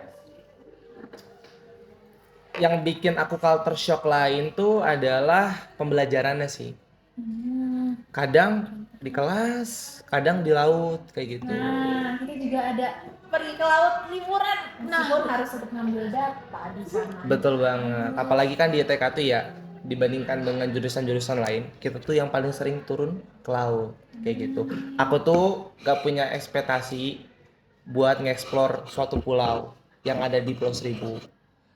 yang bikin aku culture shock lain tuh adalah pembelajarannya sih. Kadang di kelas, kadang di laut kayak gitu. Nah, kita juga ada pergi ke laut liburan. Meskipun harus tetap ngambil data di sana. Betul banget. Apalagi kan di ITK tuh ya, dibandingkan dengan jurusan-jurusan lain, kita tuh yang paling sering turun ke laut kayak gitu. Aku tuh gak punya ekspektasi buat nge-explore suatu pulau yang ada di Pulau Seribu.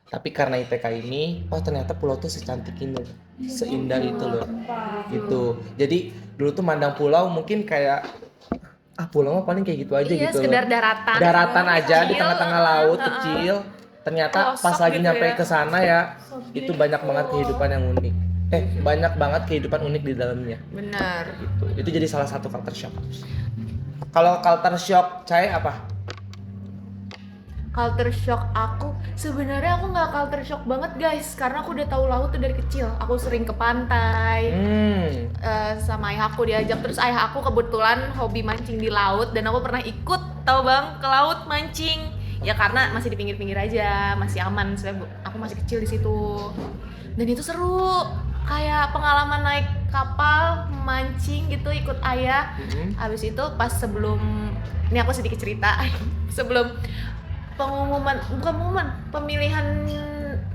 Tapi karena ITK ini, oh ternyata pulau tuh secantik ini, seindah itu loh. Gitu. Jadi dulu tuh mandang pulau mungkin kayak pulau mah paling kayak gitu aja Iya, gitu. sekedar daratan. Daratan aja di Kecil. tengah-tengah laut kecil. Ternyata Pelosok pas lagi gitu nyampe ya. ke sana ya, itu banyak banget kehidupan yang unik. Banyak banget kehidupan unik di dalamnya. Bener. Gitu. Itu jadi salah satu culture shock. Kalau culture shock saya apa? Culture shock aku, sebenarnya aku nggak culture shock banget guys, karena aku udah tahu laut tuh dari kecil. Aku sering ke pantai, sama ayah aku diajak. Terus ayah aku kebetulan hobi mancing di laut dan aku pernah ikut, tahu bang, ke laut mancing. Ya karena masih di pinggir-pinggir aja, masih aman. Soalnya aku masih kecil di situ. Dan itu seru, kayak pengalaman naik kapal mancing gitu ikut ayah. Habis itu pas ini aku sedikit cerita sebelum pemilihan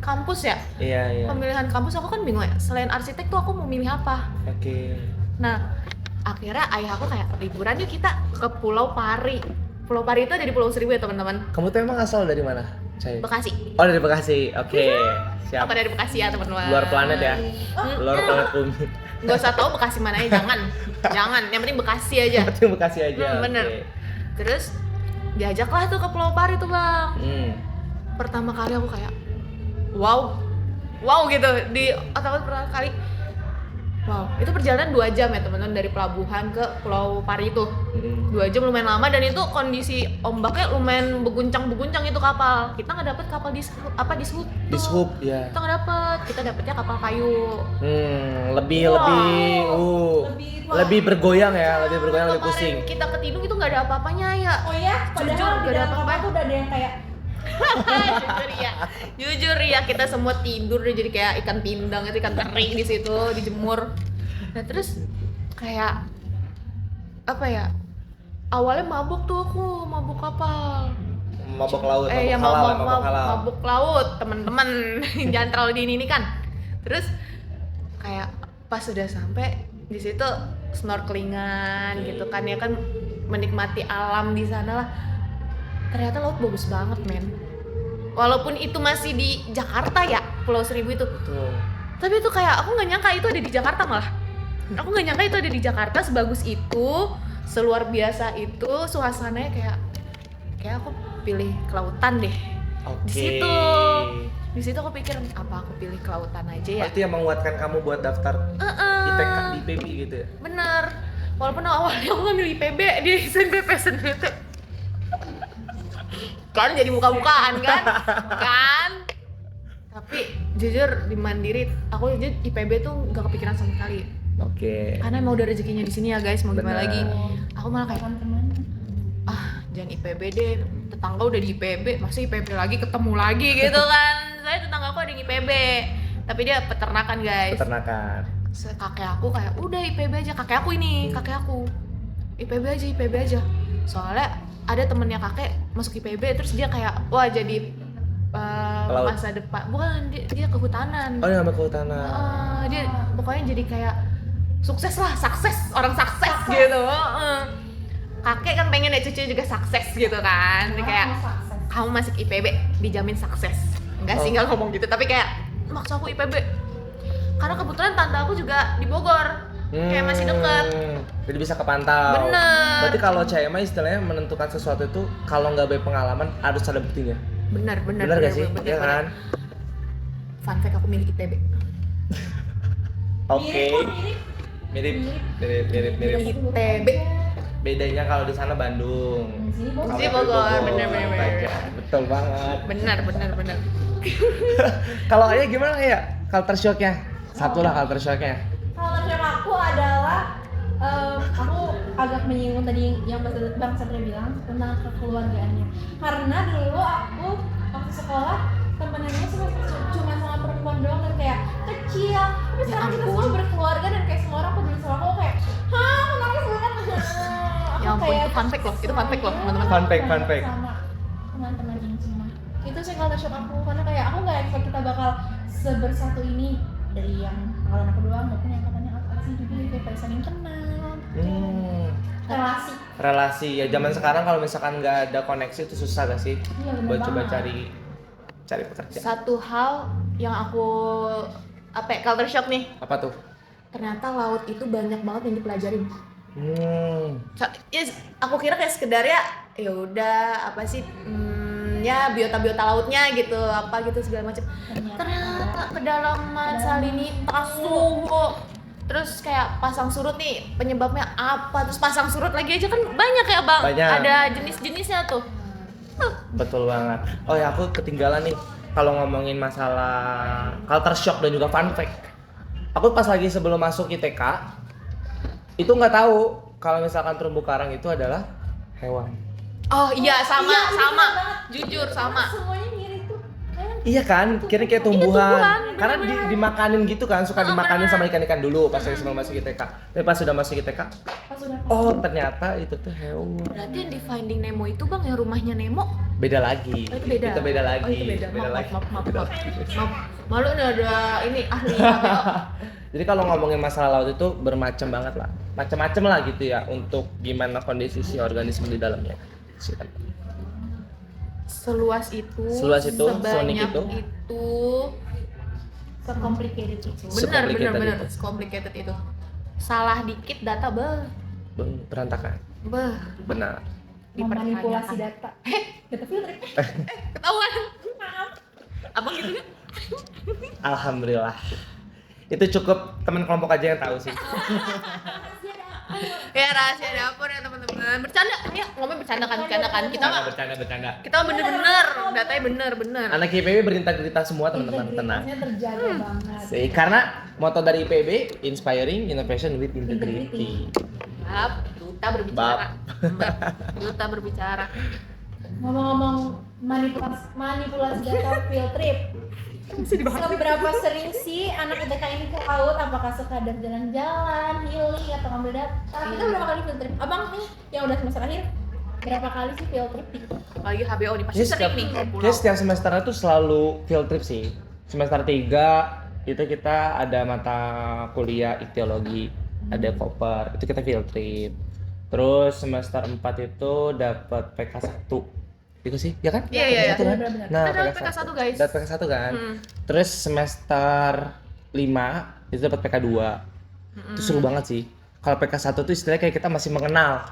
kampus ya. Iya. Pemilihan kampus aku kan bingung ya. Selain arsitek tuh aku mau milih apa? Oke. Nah, akhirnya ayah aku kayak liburan yuk kita ke Pulau Pari. Pulau Pari itu ada di Pulau Seribu ya teman-teman. Kamu tuh emang asal dari mana, Cai? Bekasi. Oh dari Bekasi. Oke. Siap. Apa dari Bekasi ya teman-teman? Luar planet ya. Luar planet bumi. Gak usah tahu Bekasi mana ya, jangan. Yang penting Bekasi aja. Berarti Bekasi aja. Bener. Oke. Terus diajaklah tuh ke Pulau Pari tuh bang. Hmm. Pertama kali aku kayak wow gitu di otak pertama kali. Wow, itu perjalanan 2 jam ya teman-teman dari pelabuhan ke Pulau Pari itu. 2 jam lumayan lama dan itu kondisi ombaknya lumayan beguncang itu kapal. Kita nggak dapet kapal di Dishub. Dishub ya. Kita nggak dapet, kita dapetnya kapal kayu. Lebih bergoyang ya, lebih bergoyang, lebih pusing. Kemarin kita ke Tidung itu nggak ada apa-apanya ya. Oh ya, Jujur, padahal di gak ada dalam apa-apa. kapal tuh udah ada yang kayak Jujur ya kita semua tidur deh jadi kayak ikan pindang itu ikan teri di situ dijemur. Nah terus kayak apa ya? Awalnya mabuk tuh aku, mabuk kapal. Mabuk laut, Ya mabuk halal. mabuk laut teman-teman. Jangan terlalu dini kan. Terus kayak pas sudah sampai di situ snorkelingan gitu kan ya kan menikmati alam di sana lah. Ternyata laut bagus banget men. Walaupun itu masih di Jakarta ya, Pulau Seribu itu. Betul. Tapi itu kayak aku nggak nyangka itu ada di Jakarta malah. Aku nggak nyangka itu ada di Jakarta sebagus itu, seluar biasa itu, suasananya kayak aku pilih kelautan deh. Oke. Di situ aku pikir apa aku pilih kelautan aja ya. Itu yang menguatkan kamu buat daftar ITK di IPB gitu ya. Bener. Walaupun awalnya aku ngambil IPB di SNBP. Kan jadi buka-bukaan kan? Tapi jujur di Mandiri aku jujur IPB tuh gak kepikiran sama sekali. Oke. Karena emang udah rezekinya di sini ya guys, mau gimana Benar. lagi. Aku malah kayak teman-teman. jangan IPB deh. Tetangga udah di IPB, masa IPB lagi ketemu lagi gitu kan. Saya tetangga aku ada yang IPB. Tapi dia peternakan guys. Peternakan. Kakek aku kayak udah IPB aja, kakek aku IPB aja. Soalnya ada temennya kakek masuk IPB terus dia kayak wah jadi Pelaut. masa depan bukan dia kehutanan. Oh, yang kehutanan. Dia pokoknya jadi kayak sukses orang sukses gitu. Kakek kan pengen ya cucu juga sukses gitu kan. Dia kayak kamu masuk IPB dijamin sukses. Enggak sih, enggak ngomong gitu, tapi kayak maksa aku IPB. Karena kebetulan tante aku juga di Bogor. Kayak masih deket. Jadi bisa kepantau. Bener. Berarti kalau cewek mah istilahnya menentukan sesuatu itu kalau nggak berpengalaman harus ada buktinya. Bener Gak sih? Iya kan? Fun fact aku milih IPB. Oke. Mirip. IPB. Bedanya kalau di sana Bandung. Sini Kalau Sini di Bogor, bener. Aja. Betul banget. Bener. Kalau Ayah gimana ya? Culture shocknya? Satu lah culture shocknya. Kalau terjemahan aku adalah aku agak menyinggung tadi yang Bang Satria bilang tentang kekeluargaannya. Karena dulu aku waktu sekolah temenannya cuma sama perempuan doang dan kayak kecil. Tapi sekarang kita semua berkeluarga dan kayak semua orang peduli sama aku kayak, hah, nangis banget. Ya ampun, itu fun fact loh, teman-teman. Fun fact. Sama teman-teman ini semua. Itu sih culture shock aku karena kayak aku nggak expect kita bakal sebersatu ini dari yang angkatan aku doang maupun yang katanya sih juga kayak pada saling kenal. Relasi ya zaman sekarang kalau misalkan nggak ada koneksi itu susah gak sih? Iya, bener Buat coba banget. cari pekerjaan. Satu hal yang aku culture shock nih. Apa tuh? Ternyata laut itu banyak banget yang dipelajarin. Aku kira kayak sekedar ya udah apa sih ya biota lautnya gitu apa gitu segala macam. Ternyata kedalaman Salinita, Suwo, terus kayak pasang surut nih penyebabnya apa, terus pasang surut lagi aja kan banyak ya bang. Banyak. Ada jenis-jenisnya tuh. Betul banget. Oh ya aku ketinggalan nih kalau ngomongin masalah culture shock dan juga fun fact. Aku pas lagi sebelum masuk ITK itu nggak tahu kalau misalkan terumbu karang itu adalah hewan. Oh iya sama. Iya, Jujur sama. Semuanya mirip tuh. Iya kan, kira kayak tumbuhan. tumbuhan, Karena bener-bener. dimakanin gitu kan, suka dimakanin bener. sama ikan-ikan dulu pas sebelum masuk ITK. Tapi pas sudah masuk ITK, Pas udah oh ternyata itu tuh hewan. Berarti yang di Finding Nemo itu bang yang rumahnya Nemo. Beda lagi. Oh, itu beda. Itu beda lagi. Oh, itu beda. lagi. Maaf. Beda lagi. Malu nih ada ini ahli HPO. Jadi kalau ngomongin masalah laut itu bermacam banget lah, macam-macam lah gitu ya untuk gimana kondisi si organisme di dalamnya. Seluas itu, seunik sebanyak itu. complicated itu. Benar, complicated itu. Salah dikit data Berantakan. Benar. Memanipulasi dipertanyakan. data. Data filter. Ketahuan. Maaf. Abang gitu kan? Alhamdulillah. Itu cukup teman kelompok aja yang tahu sih. Ya rahasia dapur ya teman-teman. Bercanda, ayo ngomong bercanda kan. Kita mah Bercanda. kita mah bener-bener, datanya bener. Anak IPB berintegritas semua teman-teman, tenang. Integritasnya terjaga banget. Sih, karena moto dari IPB, inspiring innovation with integrity. Bab, duta berbicara. Duta berbicara. Ngomong-ngomong manipulasi data field trip. Seberapa sering sih anak ITK ini ke laut? Apakah sekadar jalan-jalan, healing, atau ngambil data? Kita berapa kali field trip? Abang nih yang udah semester akhir, berapa kali sih field trip? Apalagi HBO nih pasti Jadi sering nih ke pulau. setiap semester itu selalu field trip sih. Semester 3 itu kita ada mata kuliah ichtyologi, ada koper, itu kita field trip. Terus semester 4 itu dapat PK1. Itu sih, ya kan? Iya. PK1 kan? Benar-benar. Nah, Kita dapat PK1 guys. Dapat PK1 kan? Terus semester 5 itu dapat PK2. Itu seru banget sih. Kalau PK1 tuh istilahnya kayak kita masih mengenal.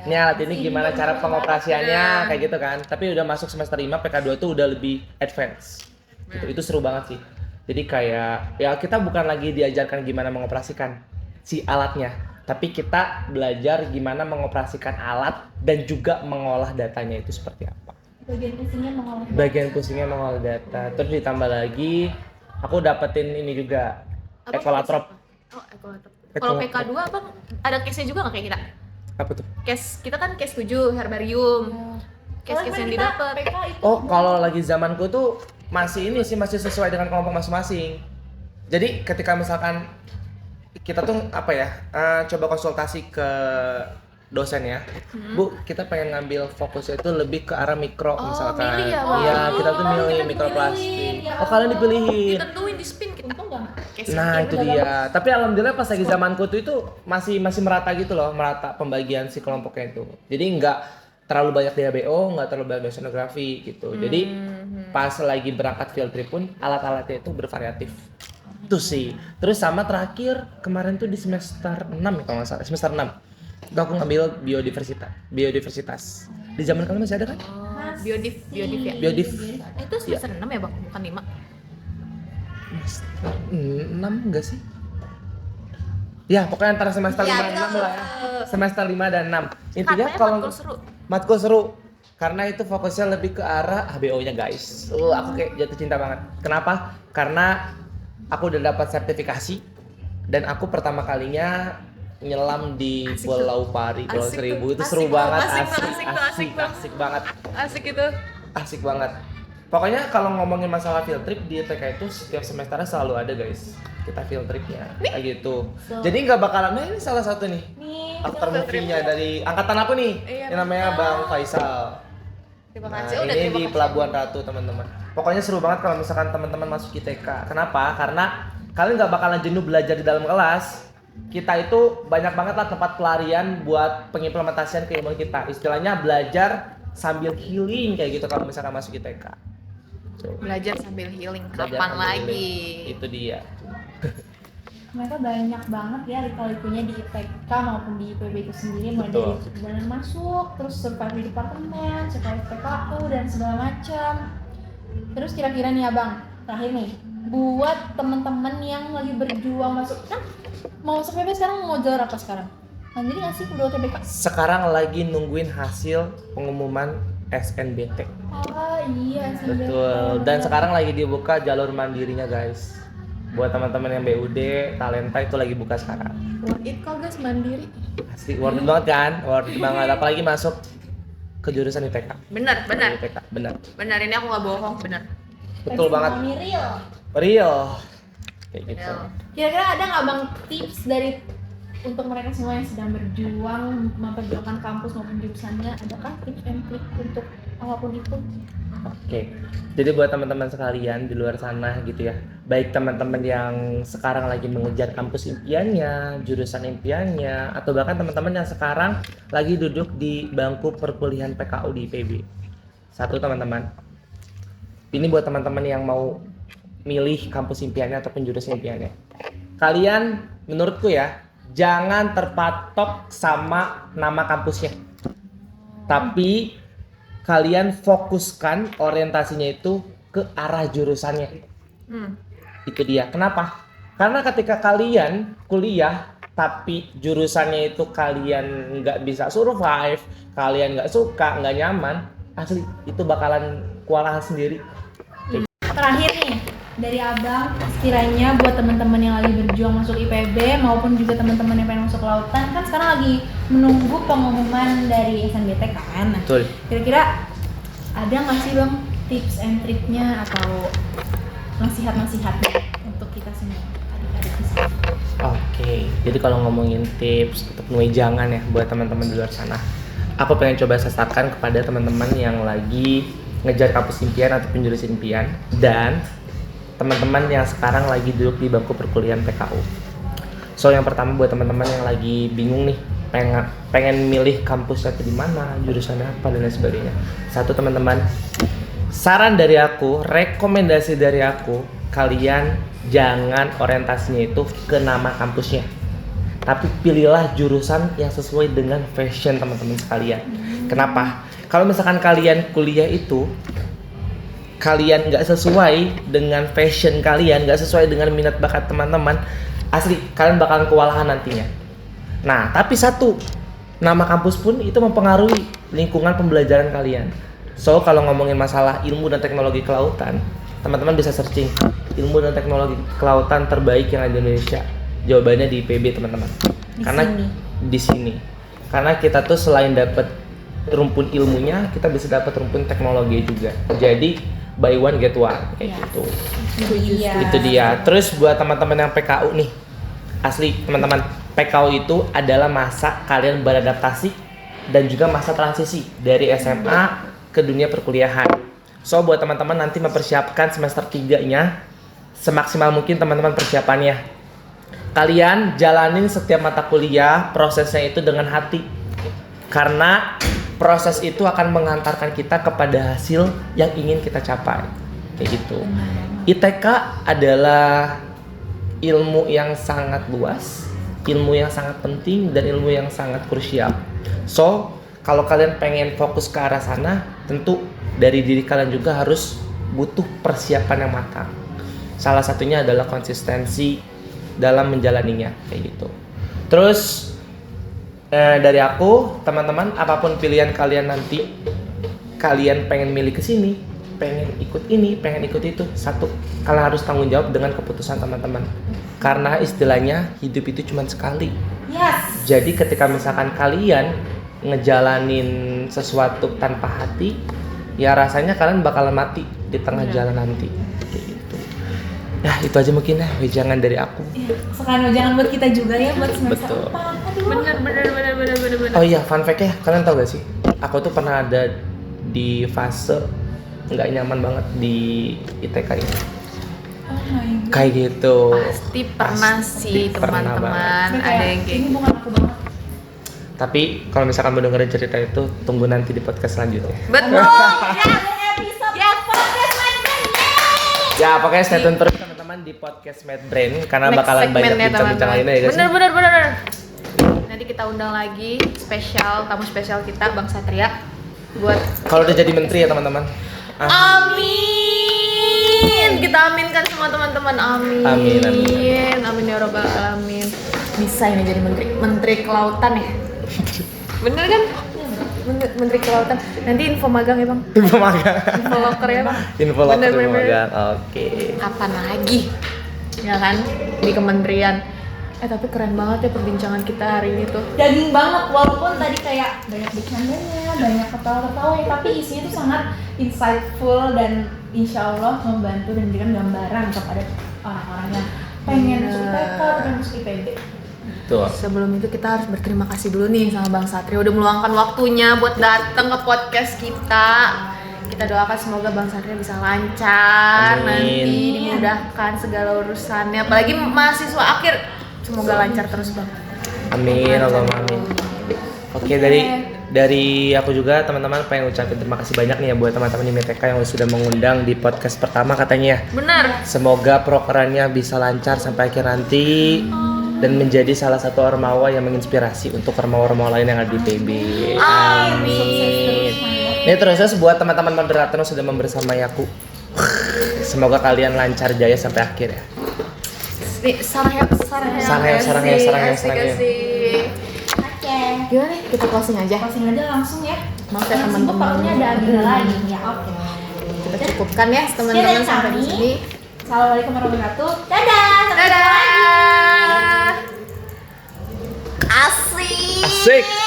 Ini alat ini gimana cara pengoperasiannya kayak gitu kan. Tapi udah masuk semester 5 PK2 tuh udah lebih advance. Gitu. Itu seru banget sih. Jadi kayak ya kita bukan lagi diajarkan gimana mengoperasikan si alatnya, tapi kita belajar gimana mengoperasikan alat dan juga mengolah datanya itu seperti apa. Bagian pusingnya mengolah data. Terus ditambah lagi aku dapetin ini juga ekolatrop. Oh, ekolatrop. Kalau PK2 Bang ada case-nya juga nggak kayak kita? Apa tuh? Case kita kan case 7 herbarium. Case-case yang didapat. Oh, kalau lagi zamanku tuh masih ini sih, masih sesuai dengan kelompok masing-masing. Jadi ketika misalkan kita tuh apa ya, coba konsultasi ke dosen ya, Bu, kita pengen ngambil fokusnya itu lebih ke arah mikro misalkan. Milih ya, Bang. Iya, kita tuh Oh, milih kita mikroplastik. dipilihin, ya Oh, kalian dipilihin. Ditentuin di spin kita. Untung nggak? Case Nah, yang itu dia. Tapi alhamdulillah pas lagi zamanku tuh itu masih merata gitu loh, merata pembagian si kelompoknya itu. Jadi nggak terlalu banyak di HBO, nggak terlalu banyak oceanografi gitu. Jadi pas lagi berangkat field trip pun alat-alatnya itu bervariatif. Itu sih. Terus sama terakhir kemarin tuh di semester 6 ya kalau nggak salah, semester 6. Itu aku ngambil biodiversitas. Di zaman kalian masih ada kan? Biodiv ya. Biodiv. Itu semester 6 ya Bang, bukan 5. Semester 6 enggak sih? Ya, pokoknya antara semester 5 dan 6 lah ya. Semester 5 dan 6. Intinya Katanya kalau matkul seru. karena itu fokusnya lebih ke arah HBO-nya guys. Aku kayak jatuh cinta banget. Kenapa? Karena aku udah dapat sertifikasi dan aku pertama kalinya nyelam di Pulau Pari, Pulau Asik Seribu. tuh. Itu Asik seru tuh, banget, asik banget. Asik itu. Asik banget. Pokoknya kalau ngomongin masalah field trip di TK itu setiap semesternya selalu ada guys. Kita field tripnya kayak gitu. Jadi nggak bakalan, nah ini salah satu nih Nih, aktor movie-nya dari angkatan aku nih, Iya, yang namanya Bang Faisal. Terima Nah, kasih. ini di Pelabuhan Ratu teman-teman. Pokoknya seru banget kalau misalkan teman-teman masuk ITK. Kenapa? Karena kalian nggak bakalan jenuh belajar di dalam kelas. Kita itu banyak banget lah tempat pelarian buat pengimplementasian keilmuan kita. Istilahnya belajar sambil healing kayak gitu kalau misalkan masuk ITK. So, Belajar sambil healing. belajar Kapan sambil lagi? healing. Itu dia. mereka banyak banget ya lika-likunya di IPK maupun di IPB itu sendiri, mulai Betul. dari perjalanan masuk, terus survive di departemen, survive PKU dan segala macam. Terus kira-kira nih Abang, terakhir nih, buat temen-temen yang lagi berjuang masuk, kan mau masuk PB sekarang mau jalur apa sekarang? Mandiri nggak sih kedua TBK? Sekarang lagi nungguin hasil pengumuman SNBT. Ah iya sih. Betul. Dan sekarang lagi dibuka jalur mandirinya guys. Buat teman-teman yang BUD, talenta itu lagi buka sekarang. Worth it kok guys, mandiri. Pasti worth it banget kan? Worth it banget. Apalagi masuk ke jurusan ITK. Bener. ITK, benar. Bener, ini aku nggak bohong, bener. Betul banget. Real. Real. Kayak gitu. Kira-kira ada nggak Bang tips dari untuk mereka semua yang sedang berjuang memperjuangkan kampus maupun jurusannya, adakah tips and trik untuk apapun itu? Oke. Jadi buat teman-teman sekalian di luar sana gitu ya, baik teman-teman yang sekarang lagi mengejar kampus impiannya, jurusan impiannya, atau bahkan teman-teman yang sekarang lagi duduk di bangku perkuliahan PKU di IPB. Satu teman-teman, ini buat teman-teman yang mau milih kampus impiannya ataupun jurusan impiannya. Kalian menurutku ya, jangan terpatok sama nama kampusnya. Tapi kalian fokuskan orientasinya itu ke arah jurusannya. Itu dia. Kenapa? Karena ketika kalian kuliah tapi jurusannya itu kalian nggak bisa survive, kalian nggak suka, nggak nyaman, asli itu bakalan kewalahan sendiri. Terakhir nih dari abang, sekiranya buat teman-teman yang lagi berjuang masuk IPB maupun juga teman-teman yang pengen masuk kelautan, kan sekarang lagi menunggu pengumuman dari SNBT kan. Nah, Betul. kira-kira ada nggak sih bang tips and triknya atau nasihat-nasihatnya untuk kita semua adik-adik di sini? Oke, jadi kalau ngomongin tips untuk jangan ya buat teman-teman di luar sana, aku pengen coba sasakan kepada teman-teman yang lagi ngejar kampus impian atau jurusan impian dan teman-teman yang sekarang lagi duduk di bangku perkuliahan PKU. So yang pertama buat teman-teman yang lagi bingung nih, pengen milih kampusnya di mana, jurusannya apa dan lain sebagainya. Satu teman-teman, saran dari aku, rekomendasi dari aku, kalian jangan orientasinya itu ke nama kampusnya, tapi pilihlah jurusan yang sesuai dengan passion teman-teman sekalian. Kenapa? Kalau misalkan kalian kuliah itu kalian nggak sesuai dengan passion kalian, nggak sesuai dengan minat bakat teman-teman, asli kalian bakalan kewalahan nantinya. Nah, tapi satu, nama kampus pun itu mempengaruhi lingkungan pembelajaran kalian. So, kalau ngomongin masalah ilmu dan teknologi kelautan, teman-teman bisa searching ilmu dan teknologi kelautan terbaik yang ada di Indonesia. Jawabannya di IPB, teman-teman. Di sini. Karena kita tuh selain dapat rumpun ilmunya, kita bisa dapat rumpun teknologi juga. Jadi buy one get one kayak gitu. Itu dia. Terus buat teman-teman yang PKU nih, asli teman-teman, PKU itu adalah masa kalian beradaptasi dan juga masa transisi dari SMA ke dunia perkuliahan. So buat teman-teman nanti mempersiapkan semester 3-nya semaksimal mungkin teman-teman persiapannya. Kalian jalanin setiap mata kuliah prosesnya itu dengan hati. Karena proses itu akan mengantarkan kita kepada hasil yang ingin kita capai. Kayak gitu. ITK adalah ilmu yang sangat luas, ilmu yang sangat penting dan ilmu yang sangat krusial. So, kalau kalian pengen fokus ke arah sana, tentu dari diri kalian juga harus butuh persiapan yang matang. Salah satunya adalah konsistensi dalam menjalaninya, kayak gitu. Terus dari aku, teman-teman, apapun pilihan kalian nanti, kalian pengen milih ke sini, pengen ikut ini, pengen ikut itu, satu, kalian harus tanggung jawab dengan keputusan teman-teman. Karena istilahnya hidup itu cuma sekali. Yes. Jadi ketika misalkan kalian ngejalanin sesuatu tanpa hati, ya rasanya kalian bakalan mati di tengah jalan nanti. Kayak gitu. Ya itu aja mungkin ya, jangan dari aku. Sekarang jangan buat kita juga ya, buat semester Betul. 4. Bener. Oh iya, fun fact-nya, kalian tau gak sih? Aku tuh pernah ada di fase nggak nyaman banget di ITK ini. Oh my god. Kayak gitu. Pasti pernah sih pernah teman-teman, Ini ada kayak, yang kayak ini bukan aku banget. Tapi kalau misalkan mau dengerin cerita itu, tunggu nanti di podcast selanjutnya. betul. Ya, pokoknya stay tune terus teman-teman di podcast Mad Brain karena Next bakalan banyak segmennya, bincang-bincang teman-teman. lainnya ya guys. Bener. Nanti kita undang lagi tamu spesial kita Bang Satria buat Kalau udah jadi menteri ya teman-teman. amin. Kita aminkan semua teman-teman. Amin. Amin ya robbal alamin. Bisa ini jadi menteri kelautan ya. Bener kan? Menteri kelautan. Nanti info magang ya Bang. Info magang. Info loker ya Bang. Info loker Bener. magang. Oke. Kapan lagi? Ya kan? Di kementerian. Tapi keren banget ya perbincangan kita hari ini tuh. Daging banget, walaupun tadi kayak banyak bercandanya, banyak ketawa-ketawa ya, tapi isinya tuh sangat insightful dan insya Allah membantu dan memberikan gambaran kepada orang-orang yang pengen masuk IPK atau masuk IPB. Tuh. Sebelum itu kita harus berterima kasih dulu nih sama Bang Satria udah meluangkan waktunya buat datang ke podcast kita. Kita doakan semoga Bang Satria bisa lancar, Amin. nanti dimudahkan segala urusannya. Apalagi mahasiswa akhir, semoga lancar terus Bang. Amin, Allahumma amin. Oke, dari aku juga teman-teman pengen ucapin terima kasih banyak nih ya buat teman-teman di MTK yang sudah mengundang di podcast pertama katanya. Benar. Semoga prokerannya bisa lancar sampai akhir nanti dan menjadi salah satu ormawa yang menginspirasi untuk ormawa-ormawa lain yang ada di PB. Amin. Ini terus buat teman-teman moderator yang sudah membersamai aku. Semoga kalian lancar jaya sampai akhir ya. Sarang. Oke. Gimana nih? Kita closing aja. Closing aja langsung ya. Maaf ya Langsung teman-teman. pokoknya ada agenda lagi ya. Oke. Kita cukupkan ya teman-teman sampai di sini. Assalamualaikum warahmatullahi wabarakatuh. Dadah. Sampai jumpa lagi. Dadah. Asik. Asik.